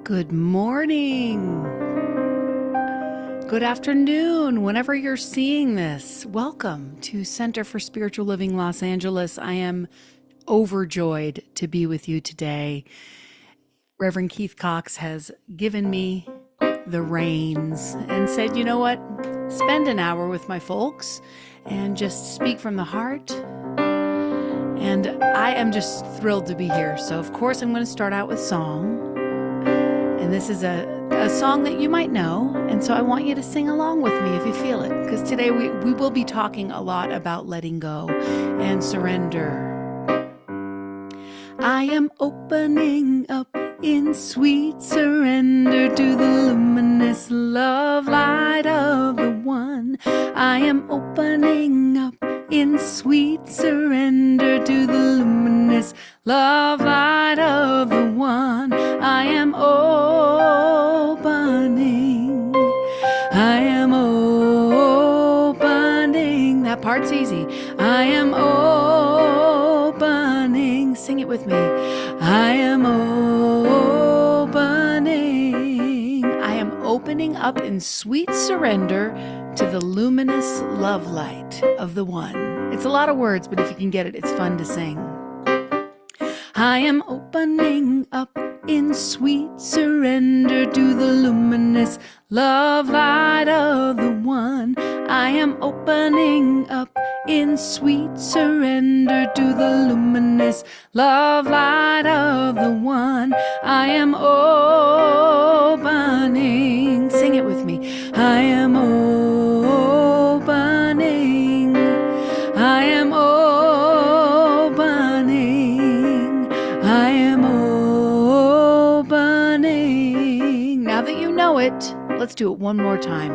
Good morning. Good afternoon, whenever you're seeing this. Welcome to Center for Spiritual Living Los Angeles. I am overjoyed to be with you today. Reverend Keith Cox has given me the reins and said, you know what? Spend an hour with my folks and just speak from the heart. And I am just thrilled to be here. So, of course, I'm going to start out with song. And this is a song that you might know, and so I want you to sing along with me if you feel it, because today we will be talking a lot about letting go and surrender. I am opening up in sweet surrender to the luminous love light of the One. I am opening up in sweet surrender to the luminous love light of the One. I am opening. I am opening. That part's easy. I am opening. Sing it with me. I am opening. I am opening up in sweet surrender to the luminous love light of the One. It's a lot of words, but if you can get it, it's fun to sing. I am opening up in sweet surrender to the luminous love light of the One. I am opening up in sweet surrender to the luminous love light of the One. I am opening. Sing it with me. I am opening. I am opening. I am opening. Now that you know it, let's do it one more time.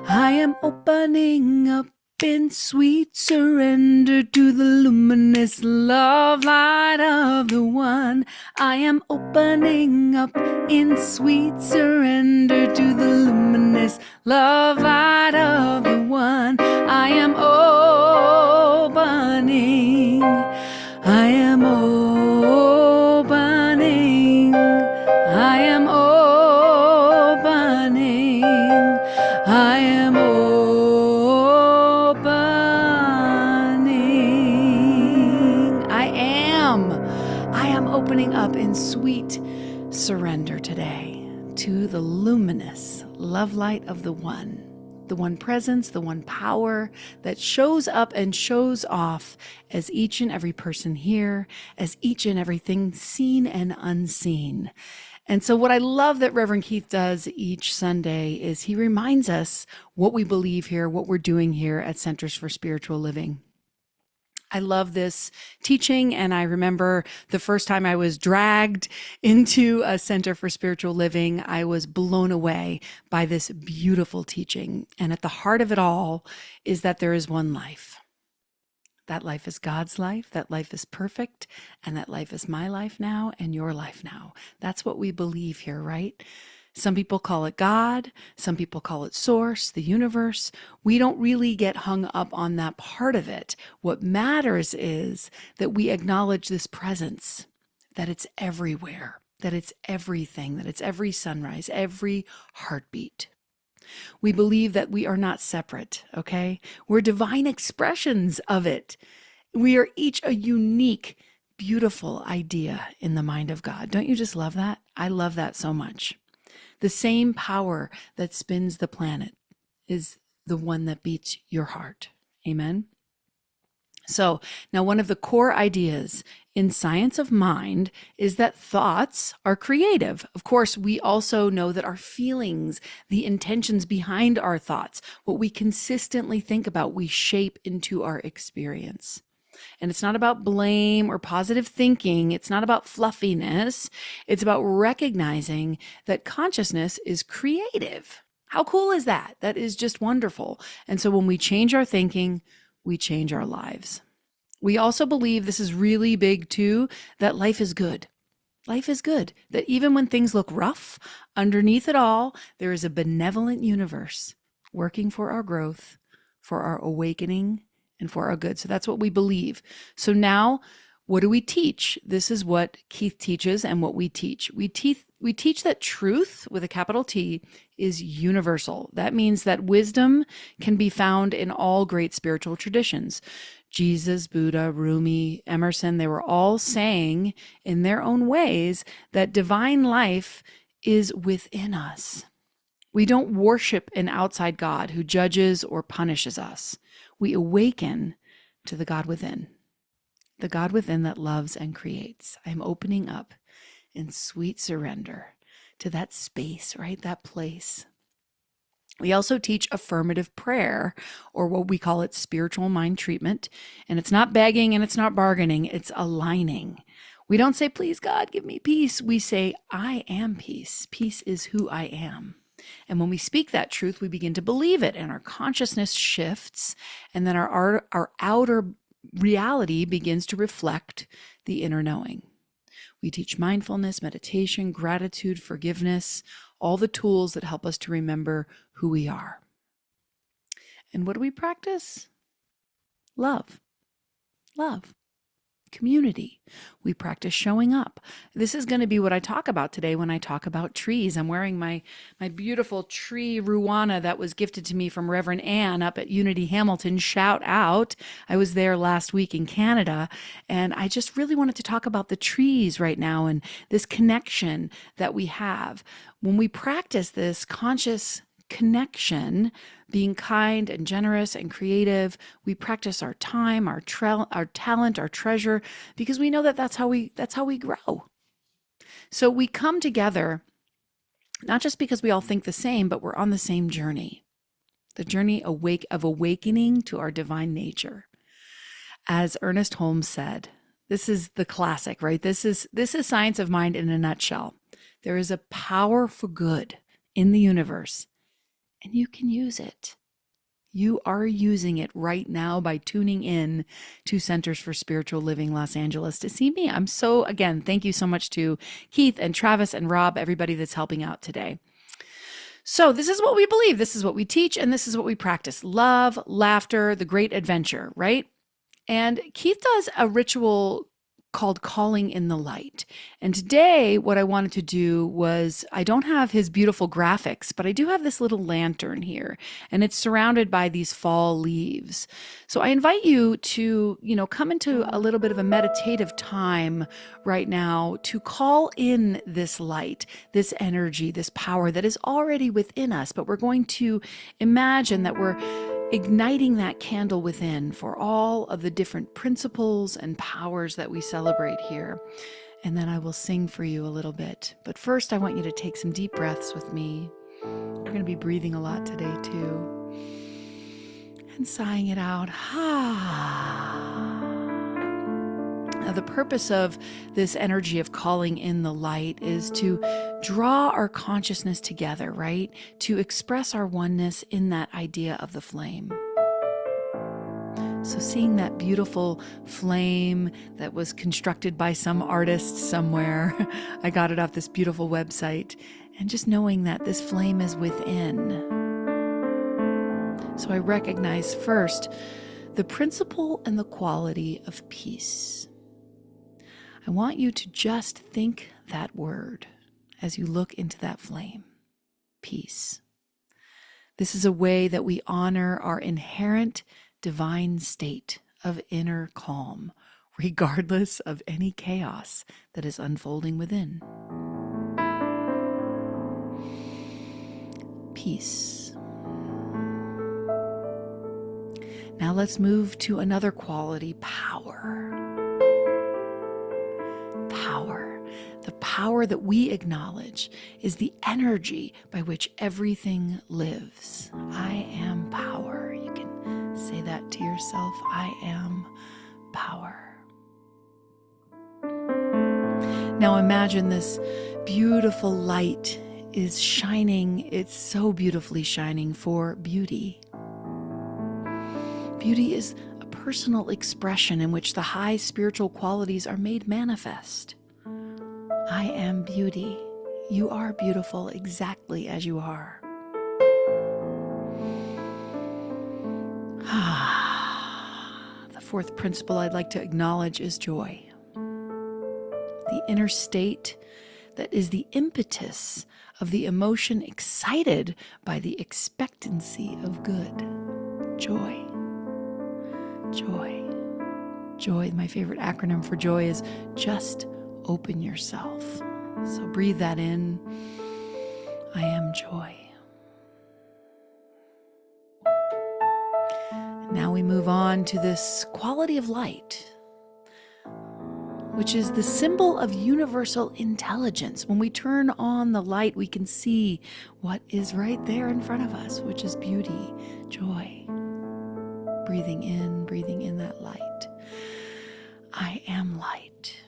I am opening up in sweet surrender to the luminous love light of the One. I am opening up in sweet surrender to the luminous love light of the One. I am opening. I am opening. I am opening. I am opening. I am opening up in sweet surrender today to the luminous love light of the One presence, the one power that shows up and shows off as each and every person here, as each and everything seen and unseen. And so what I love that Reverend Keith does each Sunday is he reminds us what we believe here, what we're doing here at Centers for Spiritual Living. I love this teaching, and I remember the first time I was dragged into a Center for Spiritual Living, I was blown away by this beautiful teaching. And at the heart of it all is that there is one life. That life is God's life, that life is perfect, and that life is my life now and your life now. That's what we believe here, right? Some people call it God, some people call it Source, the universe. We don't really get hung up on that part of it. What matters is that we acknowledge this presence, that it's everywhere, that it's everything, that it's every sunrise, every heartbeat. We believe that we are not separate, okay? We're divine expressions of it. We are each a unique, beautiful idea in the mind of God. Don't you just love that? I love that so much. The same power that spins the planet is the one that beats your heart. Amen? So now one of the core ideas in science of mind is that thoughts are creative. Of course, we also know that our feelings, the intentions behind our thoughts, what we consistently think about, we shape into our experience. And it's not about blame or positive thinking. It's not about fluffiness. It's about recognizing that consciousness is creative. How cool is that? That is just wonderful. And so when we change our thinking, we change our lives. We also believe, this is really big too, that life is good. Life is good. That even when things look rough, underneath it all, there is a benevolent universe working for our growth, for our awakening, and for our good. So that's what we believe. So now What do we teach? This is what Keith teaches and what we teach. We teach that truth with a capital T is universal. That means that wisdom can be found in all great spiritual traditions. Jesus, Buddha, Rumi, Emerson, they were all saying in their own ways that divine life is within us. We don't worship an outside God who judges or punishes us. We awaken to the God within. The God within that loves and creates. I'm opening up in sweet surrender to that space, right? That place. We also teach affirmative prayer, or what we call it spiritual mind treatment. And it's not begging and it's not bargaining, it's aligning. We don't say, please, God, give me peace. We say, I am peace. Peace is who I am. And when we speak that truth, we begin to believe it, and our consciousness shifts, and then our outer reality begins to reflect the inner knowing. We teach mindfulness, meditation, gratitude, forgiveness, all the tools that help us to remember who we are. And what do we practice? Love. Love. Community. We practice showing up. This is going to be what I talk about today when I talk about trees. I'm wearing my beautiful tree Ruana that was gifted to me from Reverend Ann up at Unity Hamilton. Shout out. I was there last week in Canada, and I just really wanted to talk about the trees right now and this connection that we have. When we practice this conscious connection, being kind and generous and creative, we practice our time, our talent, our treasure, because we know that that's how we grow. So we come together not just because we all think the same, but we're on the same journey. The journey of awakening to our divine nature. As Ernest Holmes said, this is the classic, right? This is science of mind in a nutshell. There is a power for good in the universe, and you can use it. You are using it right now by tuning in to Centers for Spiritual Living Los Angeles to see me. Again, thank you so much to Keith and Travis and Rob, everybody that's helping out today. So this is what we believe. This is what we teach, and this is what we practice. Love, laughter, the great adventure, right? And Keith does a ritual called Calling in the Light. And today what I wanted to do was, I don't have his beautiful graphics, but I do have this little lantern here, and it's surrounded by these fall leaves. So I invite you to, come into a little bit of a meditative time right now to call in this light, this energy, this power that is already within us, but we're going to imagine that we're igniting that candle within for all of the different principles and powers that we celebrate here. And then I will sing for you a little bit. But first, I want you to take some deep breaths with me. We're going to be breathing a lot today, too. And sighing it out. Now, the purpose of this energy of calling in the light is to draw our consciousness together, right? To express our oneness in that idea of the flame. So seeing that beautiful flame that was constructed by some artist somewhere, I got it off this beautiful website, and just knowing that this flame is within. So I recognize first the principle and the quality of peace. I want you to just think that word as you look into that flame. Peace. This is a way that we honor our inherent divine state of inner calm, regardless of any chaos that is unfolding within. Peace. Now let's move to another quality, power. Power. The power that we acknowledge is the energy by which everything lives. I am power. You can say that to yourself. I am power. Now imagine this beautiful light is shining. It's so beautifully shining for beauty. Beauty is a personal expression in which the high spiritual qualities are made manifest. I am beauty. You are beautiful exactly as you are. The fourth principle I'd like to acknowledge is joy. the inner state that is the impetus of the emotion excited by the expectancy of good. Joy. Joy. Joy, my favorite acronym for joy is just open yourself. So breathe that in. I am joy. Now we move on to this quality of light, which is the symbol of universal intelligence. When we turn on the light, we can see what is right there in front of us, which is beauty, joy. Breathing in that light. I am light.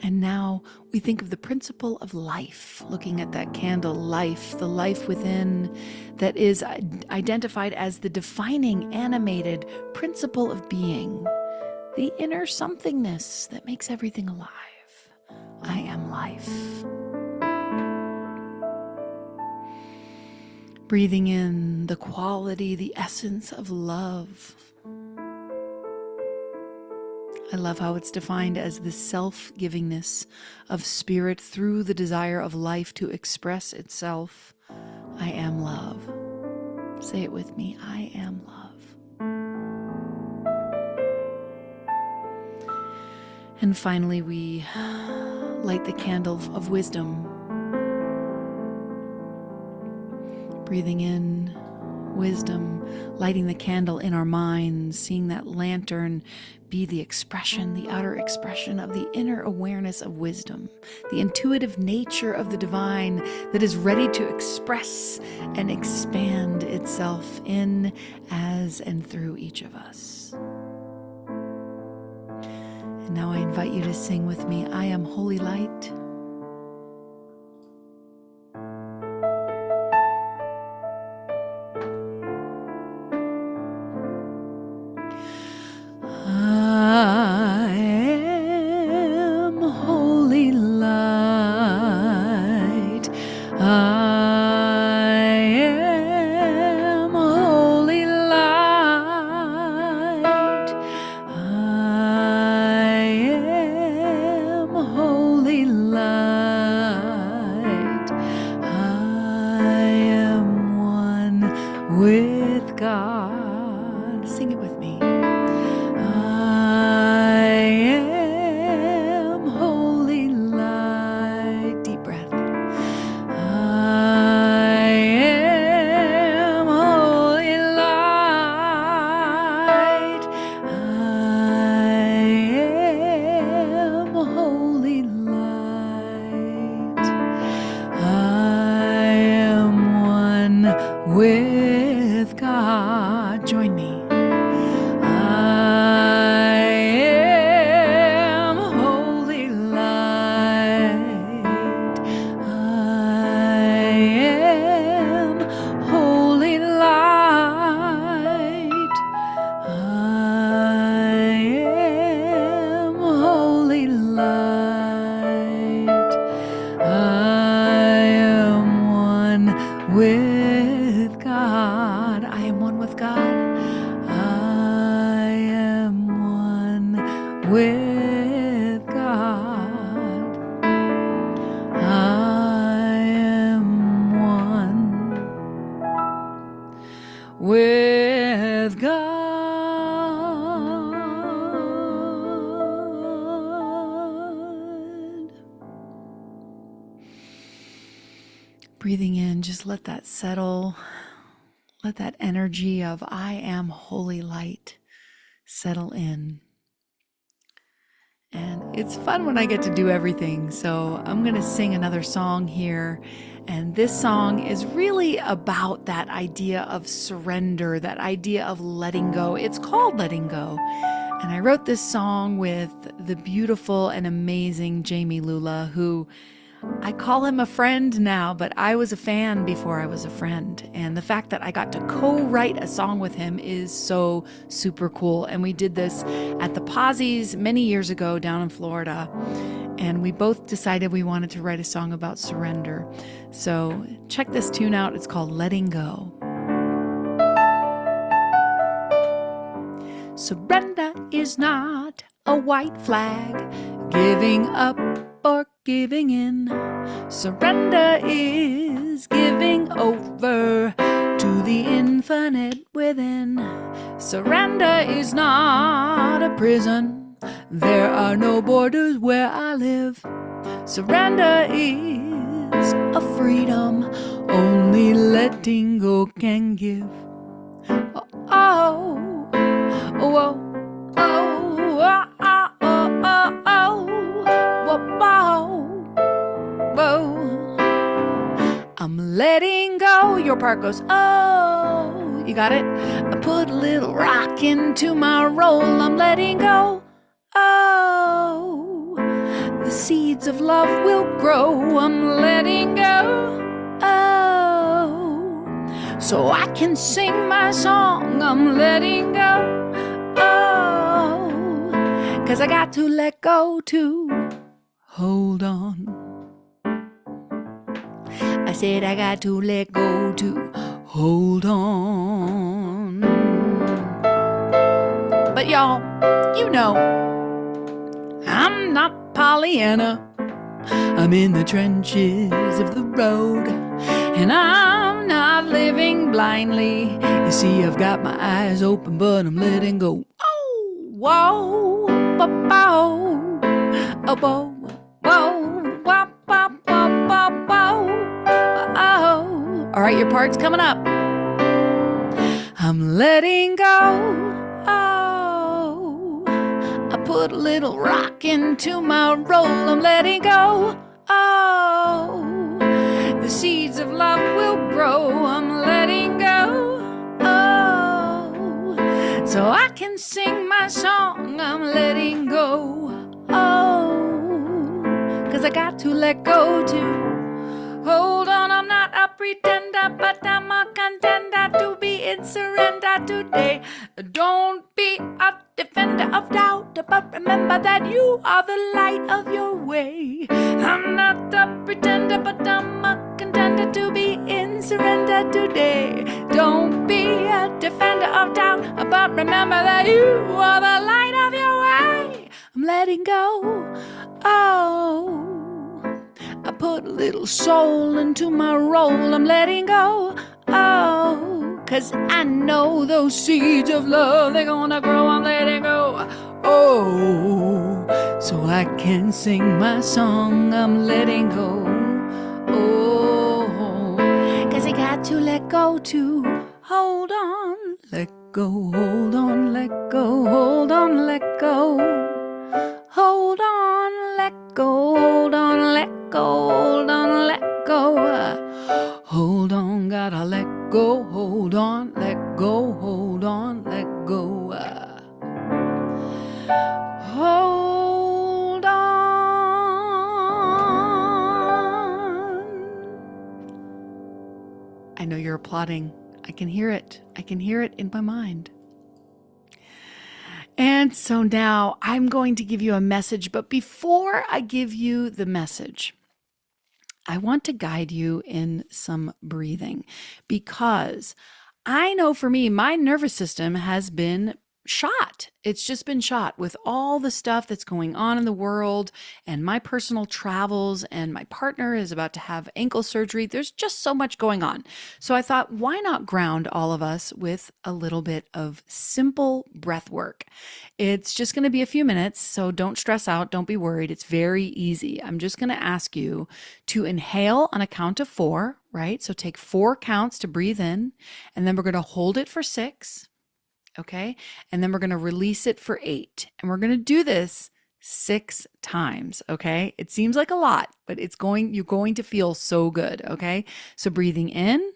And now we think of the principle of life, looking at that candle, life, the life within that is identified as the defining, animated principle of being, the inner somethingness that makes everything alive. I am life. Breathing in the quality, the essence of love. I love how it's defined as the self-givingness of spirit through the desire of life to express itself. I am love. Say it with me. I am love. And finally, we light the candle of wisdom. Breathing in wisdom, lighting the candle in our minds, seeing that lantern be the expression, the outer expression of the inner awareness of wisdom, the intuitive nature of the divine that is ready to express and expand itself in, as, and through each of us. And now I invite you to sing with me, I am holy light. With God. Sing it with me. I am holy light. Deep breath. I am holy light. I am holy light. I am one with God. Join me. I am holy light. I am holy light. I am holy light. I am one with God. I am one with God. I am one with God. I am one with God. Breathing in, just let that settle. Let that energy of I am holy light settle in. And it's fun when I get to do everything. So I'm going to sing another song here. And this song is really about that idea of surrender, that idea of letting go. It's called Letting Go. And I wrote this song with the beautiful and amazing Jamie Lula, who I call him a friend now, but I was a fan before I was a friend. And the fact that I got to co-write a song with him is so super cool. And we did this at the Posies many years ago down in Florida. And we both decided we wanted to write a song about surrender. So check this tune out. It's called Letting Go. Surrender is not a white flag, giving up or giving in. Surrender is giving over to the infinite within. Surrender is not a prison. There are no borders where I live. Surrender is a freedom only letting go can give. Oh, oh, oh, oh, oh, oh, oh, oh, oh, oh. I'm letting go. Your part goes, oh, you got it? I put a little rock into my roll. I'm letting go. Oh, the seeds of love will grow. I'm letting go. Oh, so I can sing my song. I'm letting go. Oh, 'cause I got to let go to hold on. I said I got to let go to hold on. But y'all, you know, I'm not Pollyanna. I'm in the trenches of the road, and I'm not living blindly. You see, I've got my eyes open, but I'm letting go. Oh, whoa, whoa, whoa, whoa, whoa, whoa, whoa, whoa. All right, your part's coming up. I'm letting go. Oh, I put a little rock into my roll. I'm letting go. Oh, the seeds of love will grow. I'm letting go. Oh, so I can sing my song. I'm letting go. Oh, 'cause I got to let go to hold on. I'm not a pretender, but I'm a contender to be in surrender today. Don't be a defender of doubt, but remember that you are the light of your way. I'm not a pretender, but I'm a contender to be in surrender today. Don't be a defender of doubt, but remember that you are the light of your way. I'm letting go. Oh, I put a little soul into my roll. I'm letting go. Oh, 'cause I know those seeds of love, they're gonna grow. I'm letting go. Oh, so I can sing my song. I'm letting go. Oh, 'cause I got to let go to hold on. Let go, hold on, let go, hold on, let go. Hold on, let go, hold on, let go, hold on, let go. Hold on, gotta let go, hold on, let go, hold on, let go. Hold on. I know you're applauding. I can hear it. I can hear it in my mind. And so now I'm going to give you a message, but before I give you the message, I want to guide you in some breathing, because I know for me, my nervous system has been shot. It's just been shot with all the stuff that's going on in the world and my personal travels, and my partner is about to have ankle surgery. There's just so much going on. So I thought, why not ground all of us with a little bit of simple breath work? It's just going to be a few minutes, so don't stress out. Don't be worried. It's very easy. I'm just going to ask you to inhale on a count of 4, right? So take 4 counts to breathe in, and then we're going to hold it for 6. Okay. And then we're going to release it for 8. And we're going to do this 6 times. Okay. It seems like a lot, but you're going to feel so good. Okay. So breathing in,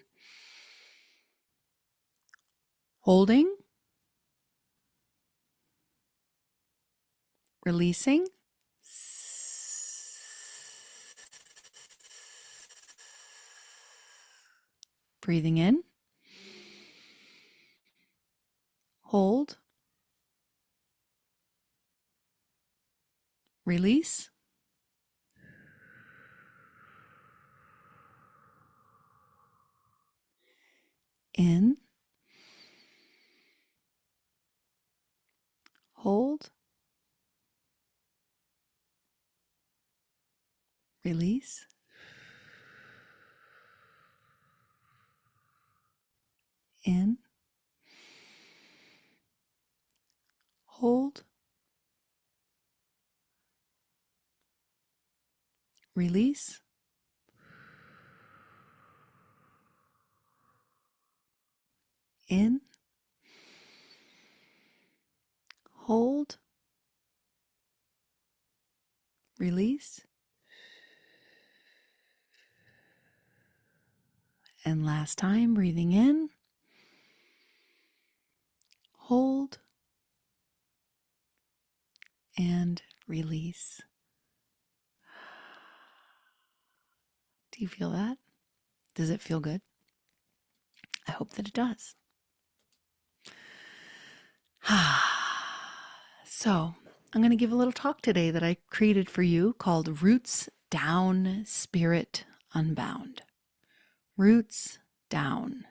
holding, releasing, breathing in, hold, release, in, hold, Release. In. Hold. Release. In. Hold. Release. And last time, breathing in. Hold. And release. Do you feel that? Does it feel good? I hope that it does. So, I'm going to give a little talk today that I created for you called Roots Down, Spirit Unbound. Roots down,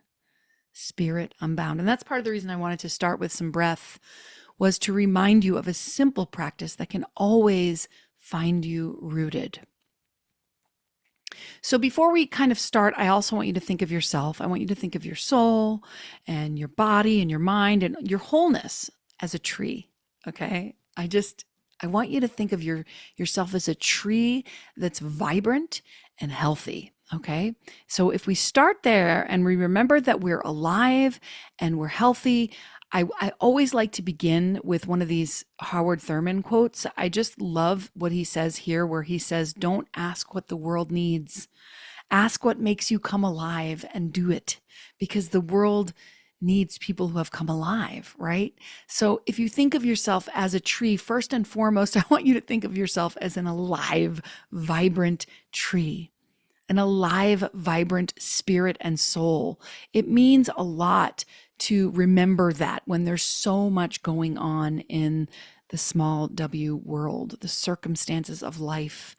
spirit unbound. And that's part of the reason I wanted to start with some breath, was to remind you of a simple practice that can always find you rooted. So before we kind of start, I also want you to think of yourself. I want you to think of your soul and your body and your mind and your wholeness as a tree. Okay. I want you to think of yourself as a tree that's vibrant and healthy. Okay. So if we start there and we remember that we're alive and we're healthy, I always like to begin with one of these Howard Thurman quotes. I just love what he says here, where he says, don't ask what the world needs. Ask what makes you come alive and do it, because the world needs people who have come alive, right? So if you think of yourself as a tree, first and foremost, I want you to think of yourself as an alive, vibrant tree. An alive, vibrant spirit and soul. It means a lot to remember that when there's so much going on in the small W world, the circumstances of life.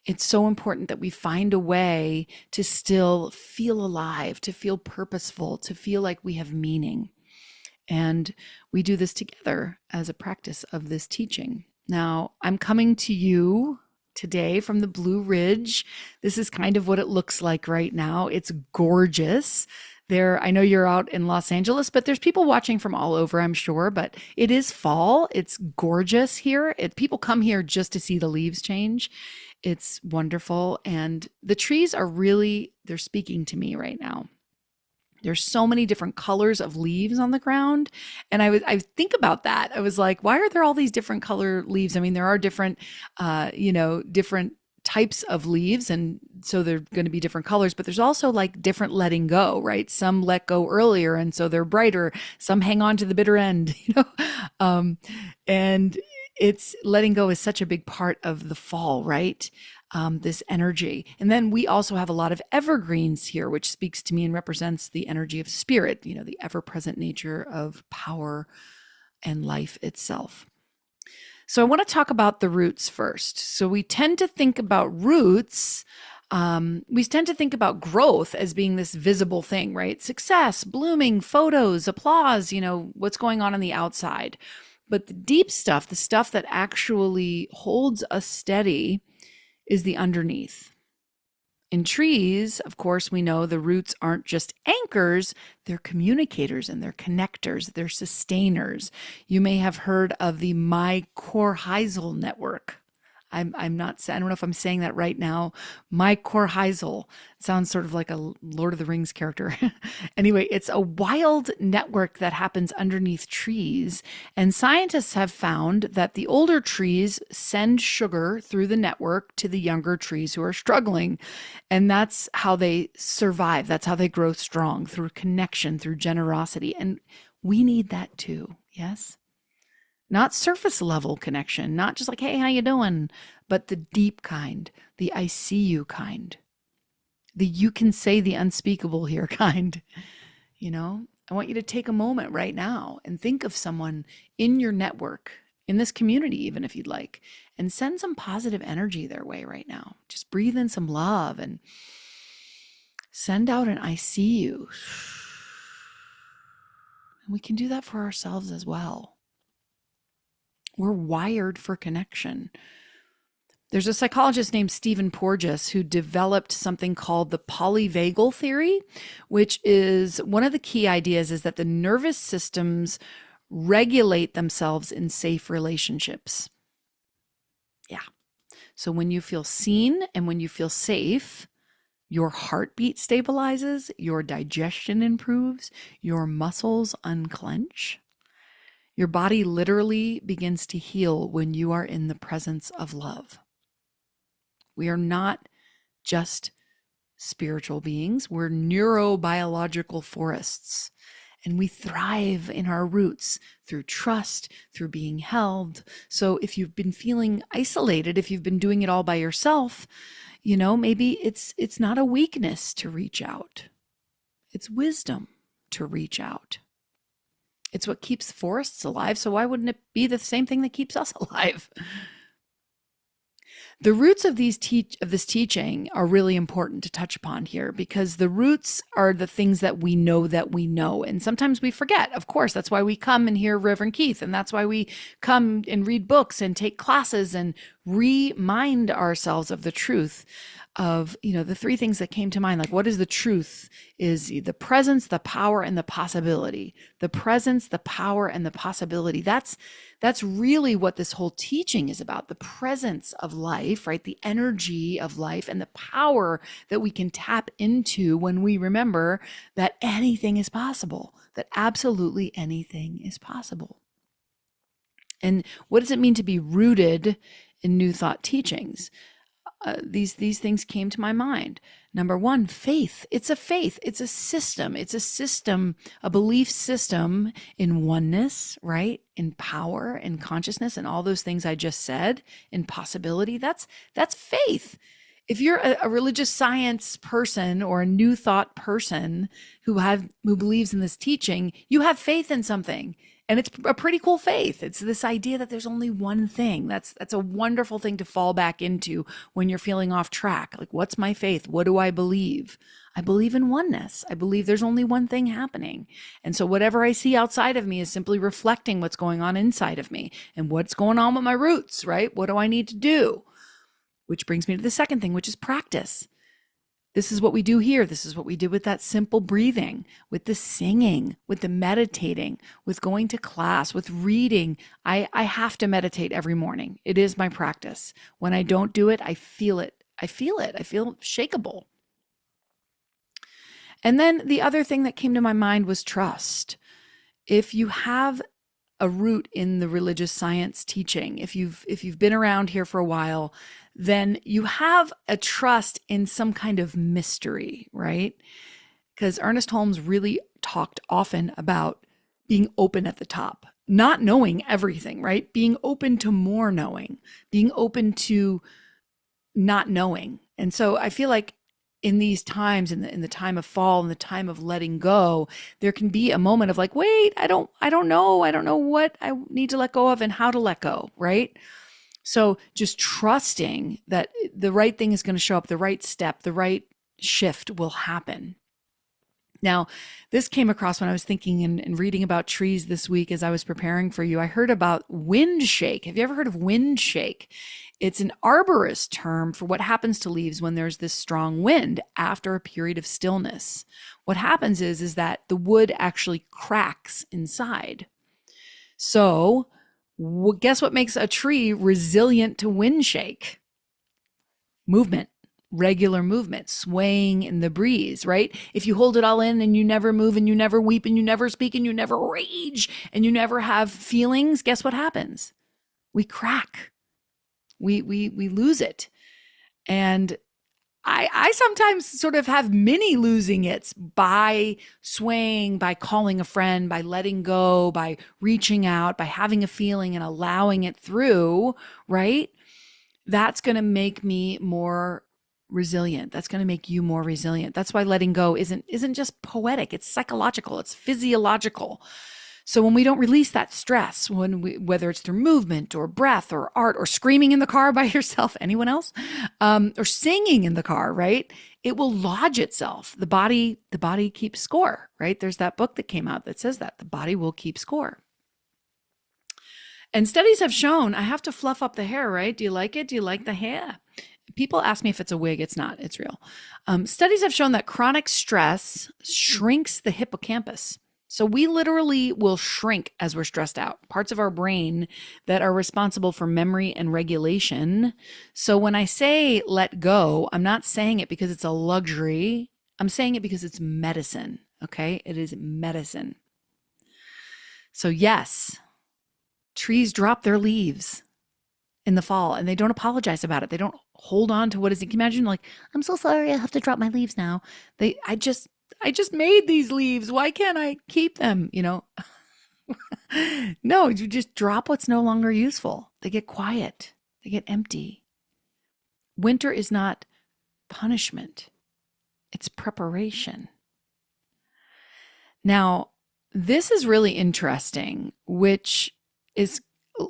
It's so important that we find a way to still feel alive, to feel purposeful, to feel like we have meaning. And we do this together as a practice of this teaching. Now, I'm coming to you today from the Blue Ridge. This is kind of what it looks like right now. It's gorgeous. I know you're out in Los Angeles, but there's people watching from all over, I'm sure, but it is fall. It's gorgeous here. People come here just to see the leaves change. It's wonderful. And the trees they're speaking to me right now. There's so many different colors of leaves on the ground. And I think about that. I was like, why are there all these different color leaves? I mean, there are different, different types of leaves. And so they're going to be different colors, but there's also like different letting go, right? Some let go earlier. And so they're brighter. Some hang on to the bitter end, and it's letting go is such a big part of the fall, right? This energy. And then we also have a lot of evergreens here, which speaks to me and represents the energy of spirit, the ever-present nature of power and life itself. So I want to talk about the roots first. So we tend to think about roots. We tend to think about growth as being this visible thing, right? Success, blooming, photos, applause, what's going on the outside. But the deep stuff, the stuff that actually holds us steady, is the underneath. In trees, of course, we know the roots aren't just anchors, they're communicators and they're connectors, they're sustainers. You may have heard of the mycorrhizal network. I don't know if I'm saying that right now. Mycorrhizal sounds sort of like a Lord of the Rings character. Anyway, it's a wild network that happens underneath trees. And scientists have found that the older trees send sugar through the network to the younger trees who are struggling. And that's how they survive. That's how they grow strong, through connection, through generosity. And we need that too. Yes? Not surface level connection, not just like, hey, how you doing? But the deep kind, the I see you kind, the you can say the unspeakable here kind. I want you to take a moment right now and think of someone in your network, in this community, even if you'd like, and send some positive energy their way right now. Just breathe in some love and send out an I see you. And we can do that for ourselves as well. We're wired for connection. There's a psychologist named Stephen Porges who developed something called the polyvagal theory, which is one of the key ideas is that the nervous systems regulate themselves in safe relationships. Yeah. So when you feel seen and when you feel safe, your heartbeat stabilizes, your digestion improves, your muscles unclench. Your body literally begins to heal when you are in the presence of love. We are not just spiritual beings, we're neurobiological forests. And we thrive in our roots through trust, through being held. So if you've been feeling isolated, if you've been doing it all by yourself, maybe it's not a weakness to reach out. It's wisdom to reach out. It's what keeps forests alive. So why wouldn't it be the same thing that keeps us alive? The roots of this teaching are really important to touch upon here because the roots are the things that we know. And sometimes we forget. Of course, that's why we come and hear Reverend Keith. And that's why we come and read books and take classes and remind ourselves of the truth of, the three things that came to mind. Like, what is the truth? Is the presence, the power, and the possibility. The presence, the power, and the possibility. That's really what this whole teaching is about. The presence of life, right? The energy of life and the power that we can tap into when we remember that anything is possible, that absolutely anything is possible. And what does it mean to be rooted in New Thought teachings? These things came to my mind. Number one, faith. It's a faith. It's a system. It's a system, a belief system in oneness, right? In power and consciousness and all those things I just said, in possibility. That's faith. If you're a religious science person or a New Thought person who believes in this teaching, you have faith in something. And it's a pretty cool faith. It's this idea that there's only one thing. That's a wonderful thing to fall back into when you're feeling off track. Like, what's my faith? What do I believe? I believe in oneness. I believe there's only one thing happening. And so whatever I see outside of me is simply reflecting what's going on inside of me and what's going on with my roots, right? What do I need to do? Which brings me to the second thing, which is practice. This is what we do here. This is what we did with that simple breathing, with the singing, with the meditating, with going to class, with reading. I have to meditate every morning. It is my practice. When I don't do it, I feel it. I feel shakeable. And then the other thing that came to my mind was trust. If you have a root in the religious science teaching, if you've been around here for a while, then you have a trust in some kind of mystery, right? Because Ernest Holmes really talked often about being open at the top, not knowing everything, right? Being open to more knowing, being open to not knowing. And so I feel like in these times, in the time of fall, in the time of letting go, there can be a moment of like, wait, I don't know. I don't know what I need to let go of and how to let go, right? So just trusting that the right thing is going to show up, the right step, the right shift will happen. Now, this came across when I was thinking and reading about trees this week as I was preparing for you. I heard about wind shake. Have you ever heard of wind shake? It's an arborist term for what happens to leaves when there's this strong wind after a period of stillness. What happens is that the wood actually cracks inside. So guess what makes a tree resilient to wind shake? Movement. Regular movement, swaying in the breeze, right? If you hold it all in and you never move and you never weep and you never speak and you never rage and you never have feelings, guess what happens? We crack. We lose it. And I sometimes sort of have mini losing it by swaying, by calling a friend, by letting go, by reaching out, by having a feeling and allowing it through, right? That's going to make me more resilient. That's going to make you more resilient. That's why letting go isn't just poetic. It's psychological. It's physiological. So when we don't release that stress, whether it's through movement or breath or art or screaming in the car by yourself, anyone else, or singing in the car, right? It will lodge itself. The body keeps score, right? There's that book that came out that says that the body will keep score. And studies have shown, I have to fluff up the hair, right? Do you like it? Do you like the hair? People ask me if it's a wig. It's not, it's real. Studies have shown that chronic stress shrinks the hippocampus. So we literally will shrink as we're stressed out. Parts of our brain that are responsible for memory and regulation. So when I say let go, I'm not saying it because it's a luxury. I'm saying it because it's medicine. Okay. It is medicine. So yes, trees drop their leaves in the fall and they don't apologize about it. They don't hold on to what is it. Can you imagine, like, I'm so sorry, I have to drop my leaves now. I just made these leaves. Why can't I keep them? No, you just drop what's no longer useful. They get quiet. They get empty. Winter is not punishment. It's preparation. Now, this is really interesting, which is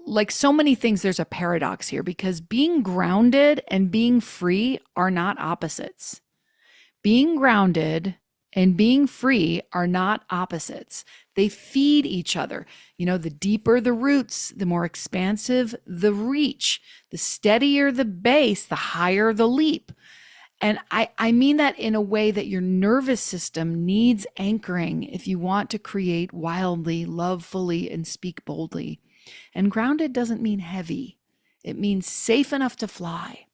like so many things, there's a paradox here because being grounded and being free are not opposites. Being grounded and being free are not opposites. They feed each other. The deeper the roots, the more expansive the reach. The steadier the base, the higher the leap. And I mean that in a way that your nervous system needs anchoring if you want to create wildly, love fully, and speak boldly. And grounded doesn't mean heavy. It means safe enough to fly.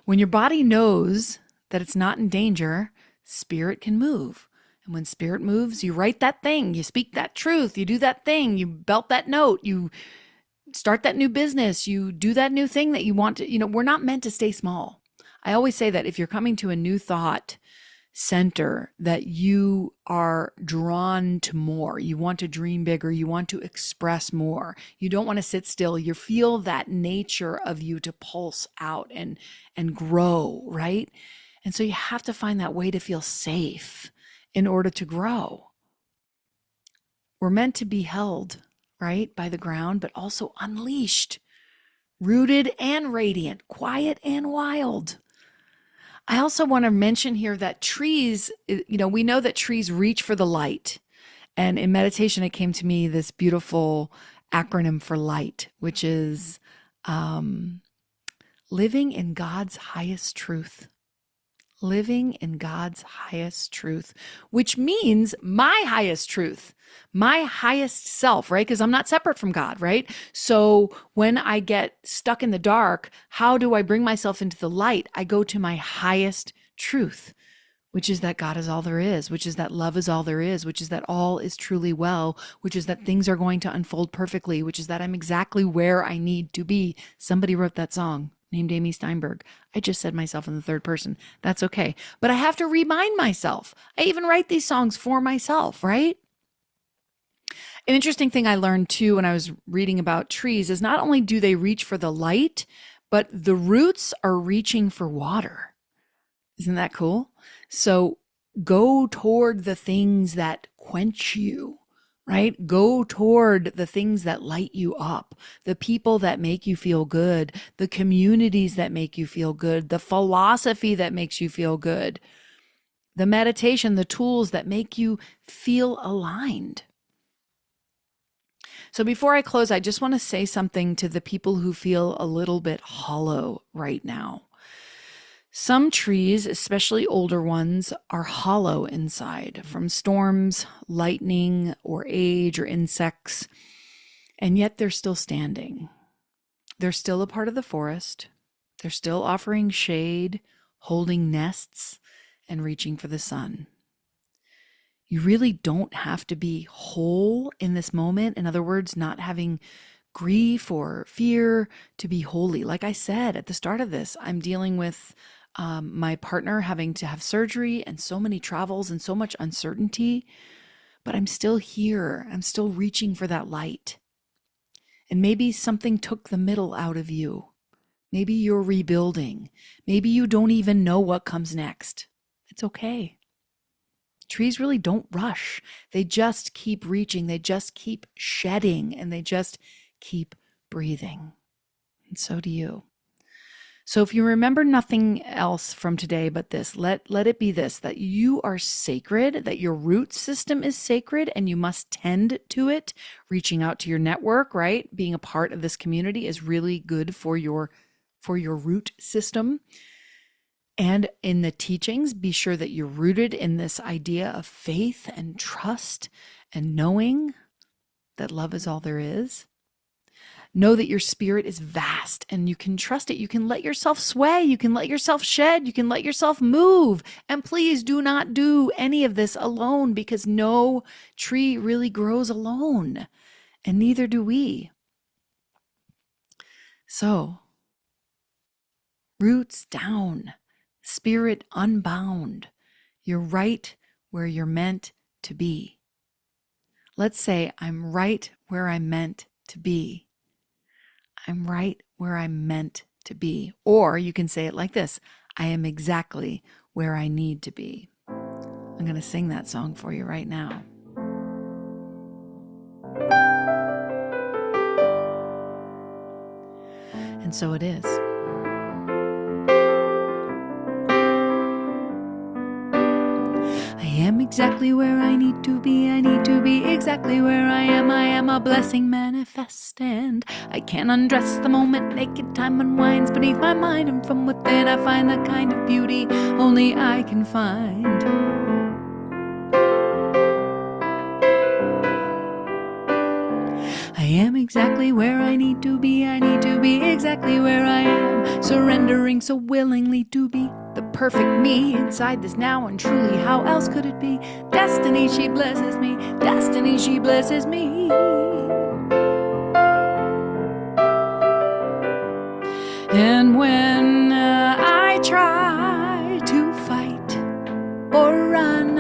When your body knows that it's not in danger, spirit can move. And when spirit moves, you write that thing, you speak that truth, you do that thing, you belt that note, you start that new business, you do that new thing that you want to, we're not meant to stay small. I always say that if you're coming to a new thought center, that you are drawn to more, you want to dream bigger, you want to express more, you don't want to sit still, you feel that nature of you to pulse out and grow, right? And so you have to find that way to feel safe in order to grow. We're meant to be held, right, by the ground, but also unleashed, rooted and radiant, quiet and wild. I also want to mention here that trees, we know that trees reach for the light. And in meditation, it came to me this beautiful acronym for light, which is living in God's highest truth. Living in God's highest truth, which means my highest truth, my highest self, right? Because I'm not separate from God, right? So when I get stuck in the dark, how do I bring myself into the light? I go to my highest truth, which is that God is all there is, which is that love is all there is, which is that all is truly well, which is that things are going to unfold perfectly, which is that I'm exactly where I need to be. Somebody wrote that song named Amy Steinberg. I just said myself in the third person. That's okay. But I have to remind myself. I even write these songs for myself, right? An interesting thing I learned too when I was reading about trees is not only do they reach for the light, but the roots are reaching for water. Isn't that cool? So go toward the things that quench you, right? Go toward the things that light you up, the people that make you feel good, the communities that make you feel good, the philosophy that makes you feel good, the meditation, the tools that make you feel aligned. So before I close, I just want to say something to the people who feel a little bit hollow right now. Some trees, especially older ones, are hollow inside from storms, lightning, or age, or insects, and yet they're still standing. They're still a part of the forest. They're still offering shade, holding nests, and reaching for the sun. You really don't have to be whole in this moment. In other words, not having grief or fear to be holy. Like I said at the start of this, I'm dealing with my partner having to have surgery and so many travels and so much uncertainty, but I'm still here. I'm still reaching for that light. And maybe something took the middle out of you. Maybe you're rebuilding. Maybe you don't even know what comes next. It's okay. Trees really don't rush. They just keep reaching. They just keep shedding, and they just keep breathing. And so do you. So if you remember nothing else from today but this, let it be this, that you are sacred, that your root system is sacred and you must tend to it. Reaching out to your network, right? Being a part of this community is really good for your root system. And in the teachings, be sure that you're rooted in this idea of faith and trust and knowing that love is all there is. Know that your spirit is vast and you can trust it. You can let yourself sway. You can let yourself shed. You can let yourself move. And please do not do any of this alone, because no tree really grows alone, and neither do we. So, roots down, spirit unbound. You're right where you're meant to be. Let's say, I'm right where I'm meant to be. I'm right where I'm meant to be. Or you can say it like this: I am exactly where I need to be. I'm going to sing that song for you right now. And so it is. I am exactly where I need to be. I need to be exactly where I am. I am a blessing manifest, and I can undress the moment naked time unwinds beneath my mind, and from within I find the kind of beauty only I can find. I am exactly where I need to be. I need to be exactly where I am, surrendering so willingly to be the perfect me inside this now, and truly how else could it be? Destiny, she blesses me. Destiny, she blesses me. And when I try to fight or run,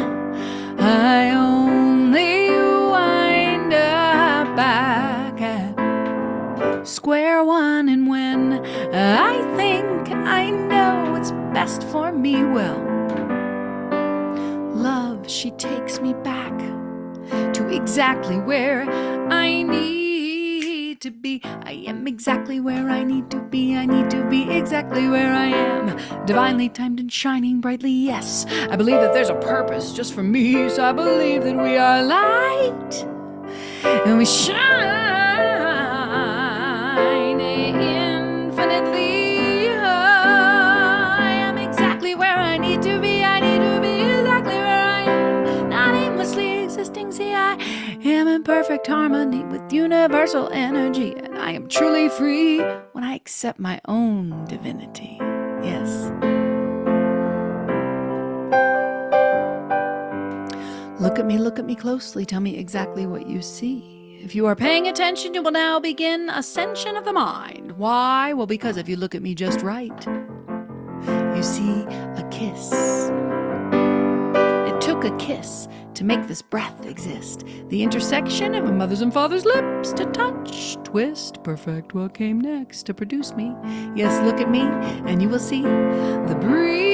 I only wind up back at square one. And when I think I know what's best for me, well, love, she takes me back to exactly where I need to be. I am exactly where I need to be. I need to be exactly where I am, divinely timed and shining brightly. Yes, I believe that there's a purpose just for me, so I believe that we are light and we shine infinitely. I am exactly where I need to be. I need to be exactly where I am, not aimlessly existing. See, I am in perfect harmony with universal energy, and I am truly free when I accept my own divinity. Yes. Look at me closely. Tell me exactly what you see. If you are paying attention, you will now begin ascension of the mind. Why? Well, because if you look at me just right, you see a kiss. It took a kiss to make this breath exist. The intersection of a mother's and father's lips to touch, twist, perfect what came next to produce me. Yes, look at me and you will see the breeze.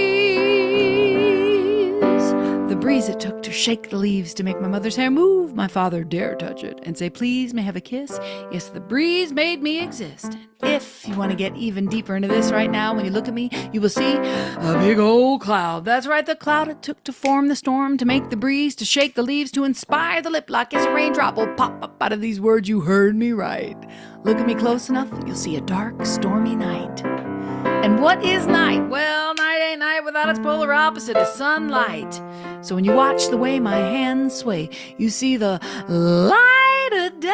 The breeze it took to shake the leaves to make my mother's hair move. My father dare touch it and say, please, may I have a kiss? Yes, the breeze made me exist. If you want to get even deeper into this right now, when you look at me, you will see a big old cloud. That's right, the cloud it took to form the storm, to make the breeze, to shake the leaves, to inspire the lip like as a raindrop will pop up out of these words. You heard me right. Look at me close enough, you'll see a dark, stormy night. And what is night? Well, night ain't night without its polar opposite, is sunlight. So when you watch the way my hands sway, you see the light of day.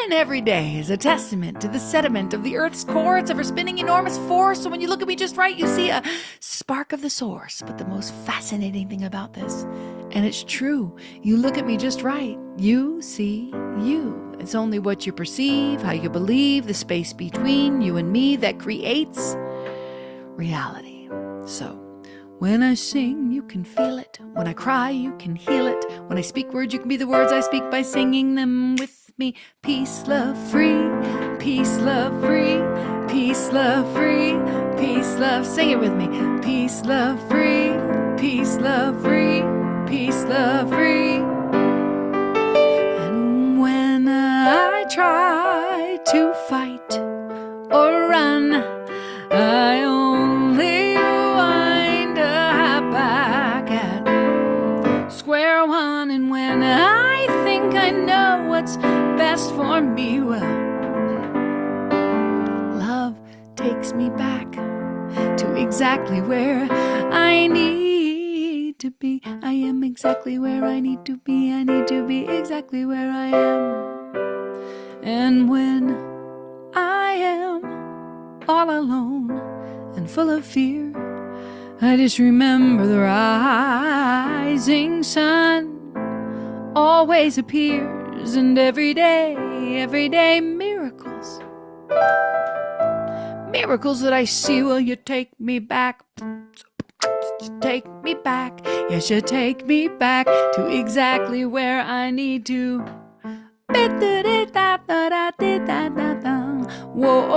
And every day is a testament to the sediment of the earth's core. It's ever spinning enormous force. So when you look at me just right, you see a spark of the source. But the most fascinating thing about this, and it's true, you look at me just right, you see you. It's only what you perceive, how you believe, the space between you and me that creates reality. So when I sing, you can feel it. When I cry, you can heal it. When I speak words, you can be the words I speak by singing them with me. Peace, love, free. Peace, love, free. Peace, love, free. Peace, love. Sing it with me. Peace, love, free. Peace, love, free. Peace, love, free. And when I try to fight or run, I only wind up back at square one. And when I think I know what's best for me, well, love takes me back to exactly where I need to be. I am exactly where I need to be. I need to be exactly where I am. And when I am all alone and full of fear, I just remember the rising sun always appears, and every day miracles that I see. Will you take me back? Take me back, yes, you take me back to exactly where I need to. Whoa,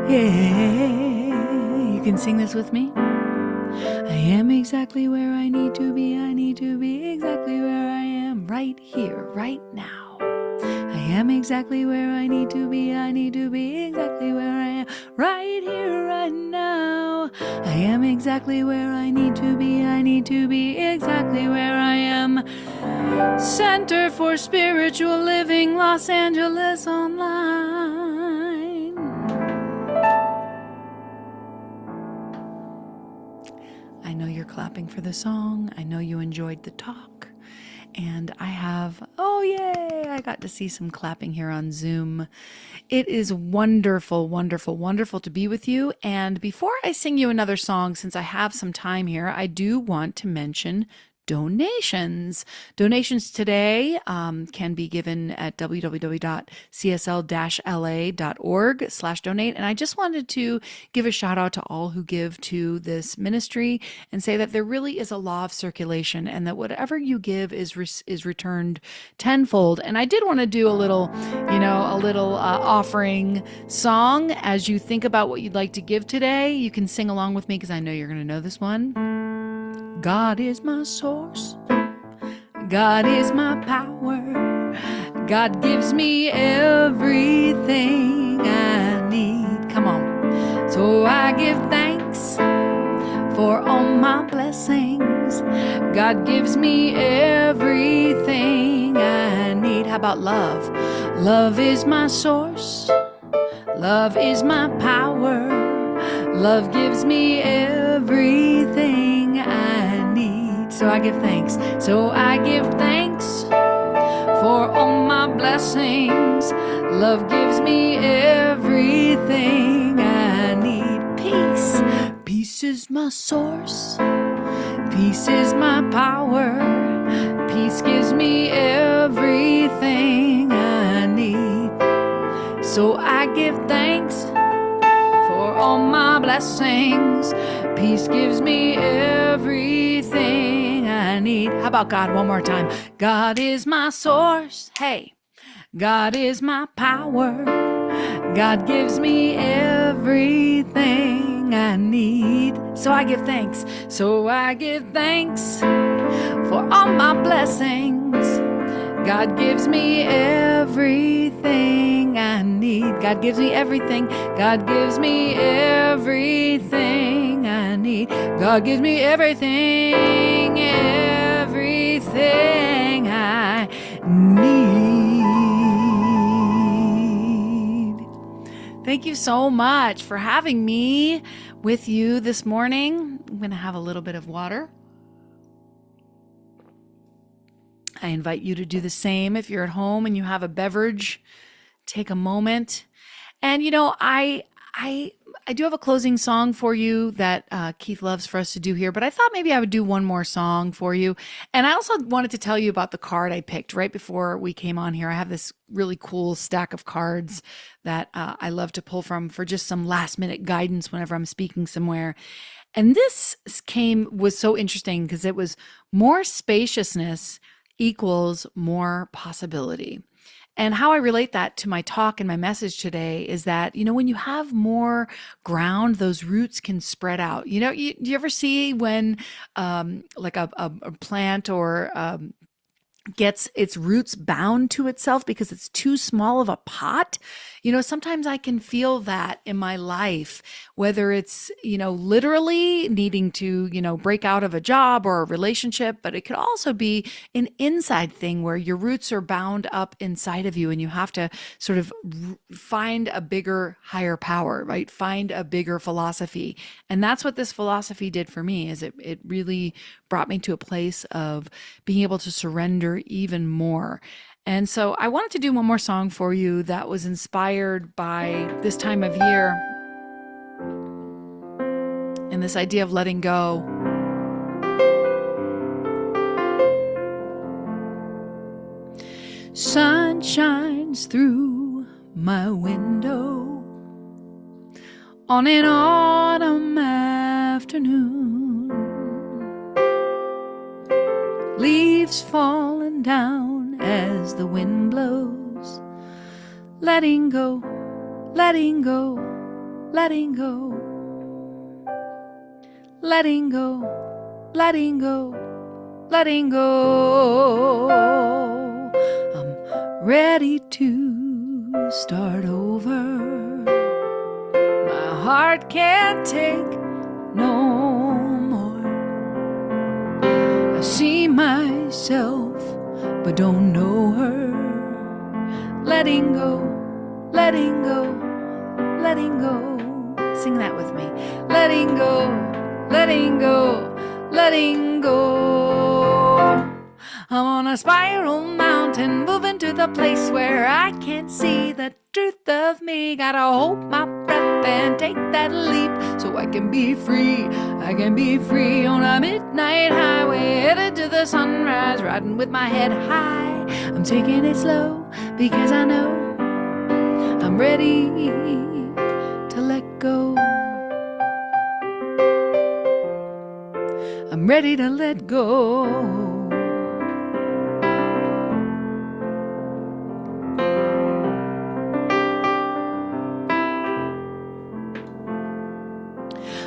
yeah, you can sing this with me. I am exactly where I need to be. I need to be exactly where I am right here, right now. I am exactly where I need to be. I need to be exactly where I am right here, right now. I am exactly where I need to be. I need to be exactly where I am. Center for Spiritual Living, Los Angeles Online. I know you're clapping for the song. I know you enjoyed the talk. And I have, oh yay, I got to see some clapping here on Zoom. It is wonderful, wonderful, wonderful to be with you. And before I sing you another song, since I have some time here, I do want to mention donations. Donations today can be given at www.csl-la.org/donate. And I just wanted to give a shout out to all who give to this ministry and say that there really is a law of circulation, and that whatever you give is returned tenfold. And I did want to do a little offering song. As you think about what you'd like to give today, you can sing along with me, because I know you're going to know this one. God is my source. God is my power. God gives me everything I need. Come on. So I give thanks for all my blessings. God gives me everything I need. How about love? Love is my source. Love is my power. Love gives me everything I need. So I give thanks. So I give thanks for all my blessings. Love gives me everything I need. Peace. Peace is my source. Peace is my power. Peace gives me everything I need. So I give thanks for all my blessings. Peace gives me everything I need. How about God one more time? God is my source. Hey, God is my power. God gives me everything I need. So I give thanks. So I give thanks for all my blessings. God gives me everything I need. God gives me everything. God gives me everything I need. God gives me everything, everything I need. Thank you so much for having me with you this morning. I'm going to have a little bit of water. I invite you to do the same. If you're at home and you have a beverage, take a moment. And I do have a closing song for you that Keith loves for us to do here, but I thought maybe I would do one more song for you. And I also wanted to tell you about the card I picked right before we came on here. I have this really cool stack of cards that I love to pull from for just some last minute guidance whenever I'm speaking somewhere. And this was so interesting because it was more spaciousness equals more possibility. And how I relate that to my talk and my message today is that, when you have more ground, those roots can spread out. You ever see when like a plant or gets its roots bound to itself because it's too small of a pot. Sometimes I can feel that in my life, whether it's, literally needing to, break out of a job or a relationship, but it could also be an inside thing where your roots are bound up inside of you and you have to sort of find a bigger, higher power, right? Find a bigger philosophy. And that's what this philosophy did for me, is it really brought me to a place of being able to surrender even more. And so I wanted to do one more song for you that was inspired by this time of year and this idea of letting go. Sun shines through my window on an autumn afternoon. Leaves falling down as the wind blows. Letting go, letting go, letting go. Letting go, letting go, letting go. I'm ready to start over. My heart can't take no more. I see myself, but don't know her. Letting go, letting go, letting go. Sing that with me. Letting go, letting go, letting go. I'm on a spiral mountain, moving to the place where I can't see the truth of me. Gotta hold my breath and take that leap so I can be free. I can be free on a midnight highway, headed to the sunrise, riding with my head high. I'm taking it slow because I know I'm ready to let go. I'm ready to let go.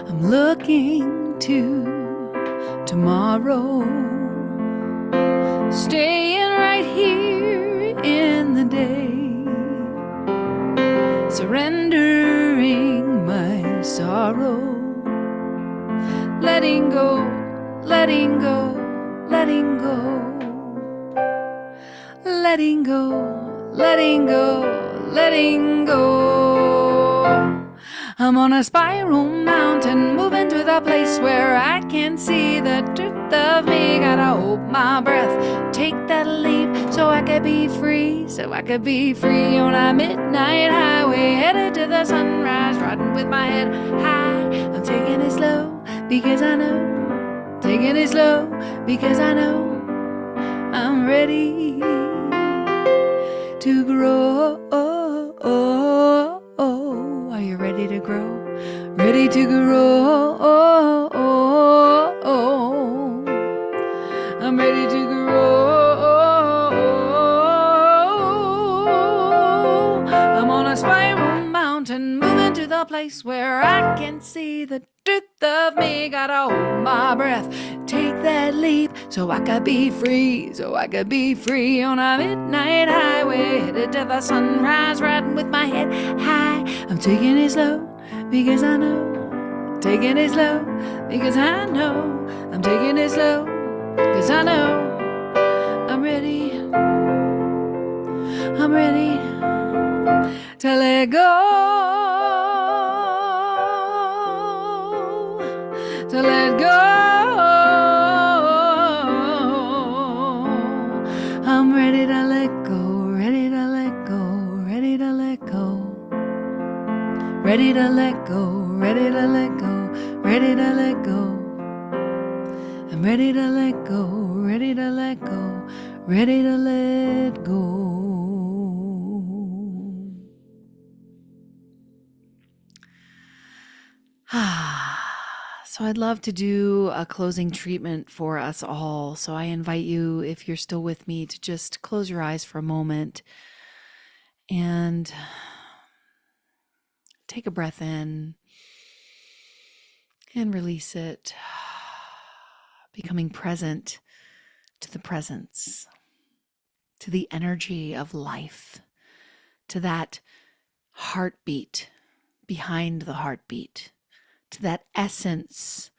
I'm looking to tomorrow, staying right here in the day, surrendering my sorrow, letting go, letting go, letting go, letting go, letting go, letting go. I'm on a spiral mountain, moving to the place where I can see the truth of me. Gotta hold my breath, take that leap so I could be free, so I could be free on a midnight highway, headed to the sunrise, riding with my head high. I'm taking it slow because I know, taking it slow because I know I'm ready to grow. Are you ready to grow? Ready to grow. I'm ready to grow. I'm on a spiral mountain, moving to the place where I can see the truth of me. Gotta hold my breath, take that leap so I could be free, so I could be free on a midnight highway, headed to the sunrise, riding with my head high. I'm taking it slow because I know, taking it slow because I know, I'm taking it slow because I know I'm ready to let go. To let go. I'm ready to let go, ready to let go, ready to let go. Ready to let go, ready to let go, ready to let go. I'm ready to let go, ready to let go, ready to let go. So I'd love to do a closing treatment for us all. So I invite you, if you're still with me, to just close your eyes for a moment and take a breath in and release it, becoming present to the presence. to the energy of life, to that heartbeat behind the heartbeat, to that essence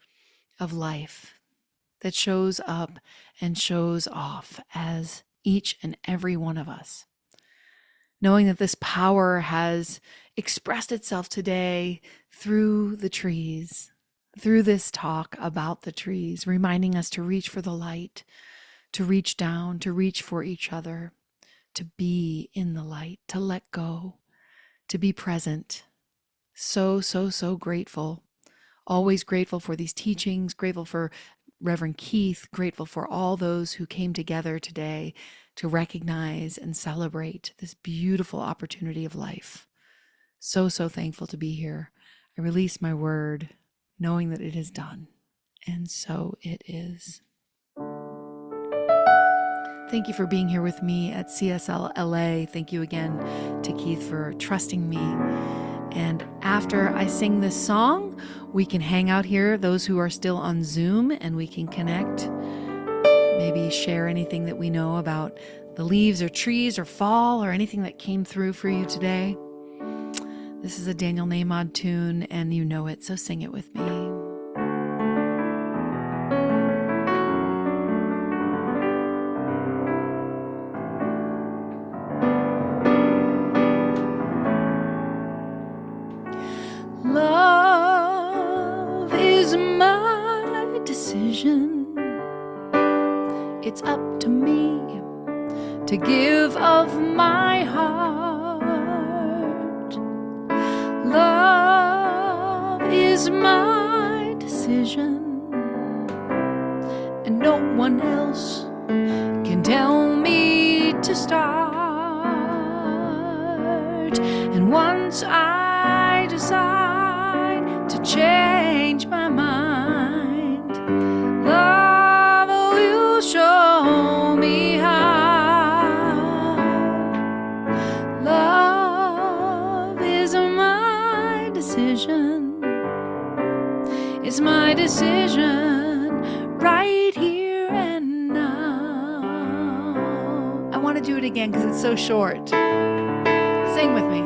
of life that shows up and shows off as each and every one of us. Knowing that this power has expressed itself today through the trees, through this talk about the trees, reminding us to reach for the light, to reach down, to reach for each other, to be in the light, to let go, to be present. So, so, so grateful. Always grateful for these teachings, grateful for Reverend Keith, grateful for all those who came together today to recognize and celebrate this beautiful opportunity of life. So, so thankful to be here. I release my word, knowing that it is done. And so it is. Thank you for being here with me at CSL-LA. Thank you again to Keith for trusting me. And after I sing this song, we can hang out here, those who are still on Zoom, and we can connect, maybe share anything that we know about the leaves or trees or fall or anything that came through for you today. This is a Daniel Nahmod tune, and you know it, so sing it with me. Love is my decision. It's up to me to give of my heart. Love is my decision, and no one else can tell me to start. And once I decide to change my mind, love will show me how. Love is my decision. It's my decision right here and now. I want to do it again because it's so short. Sing with me.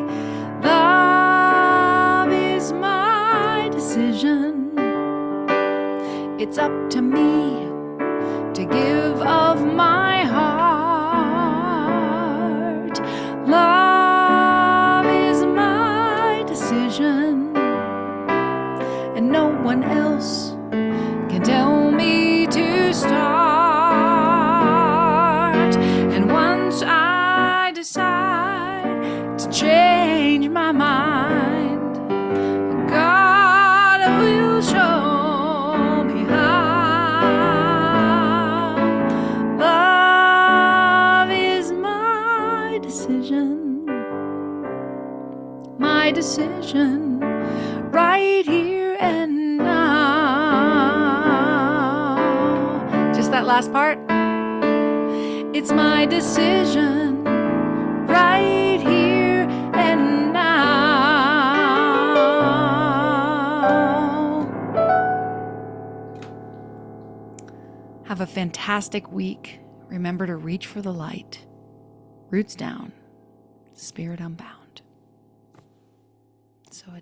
Love is my decision. It's up to me to give of my heart. Love is my decision, and no one else can tell me to start. And once I decide to change my mind, God will show me how. Love is my decision right here and now. Just that last part. It's my decision right here and now. Have a fantastic week. Remember to reach for the light. Roots down, spirit unbound. So it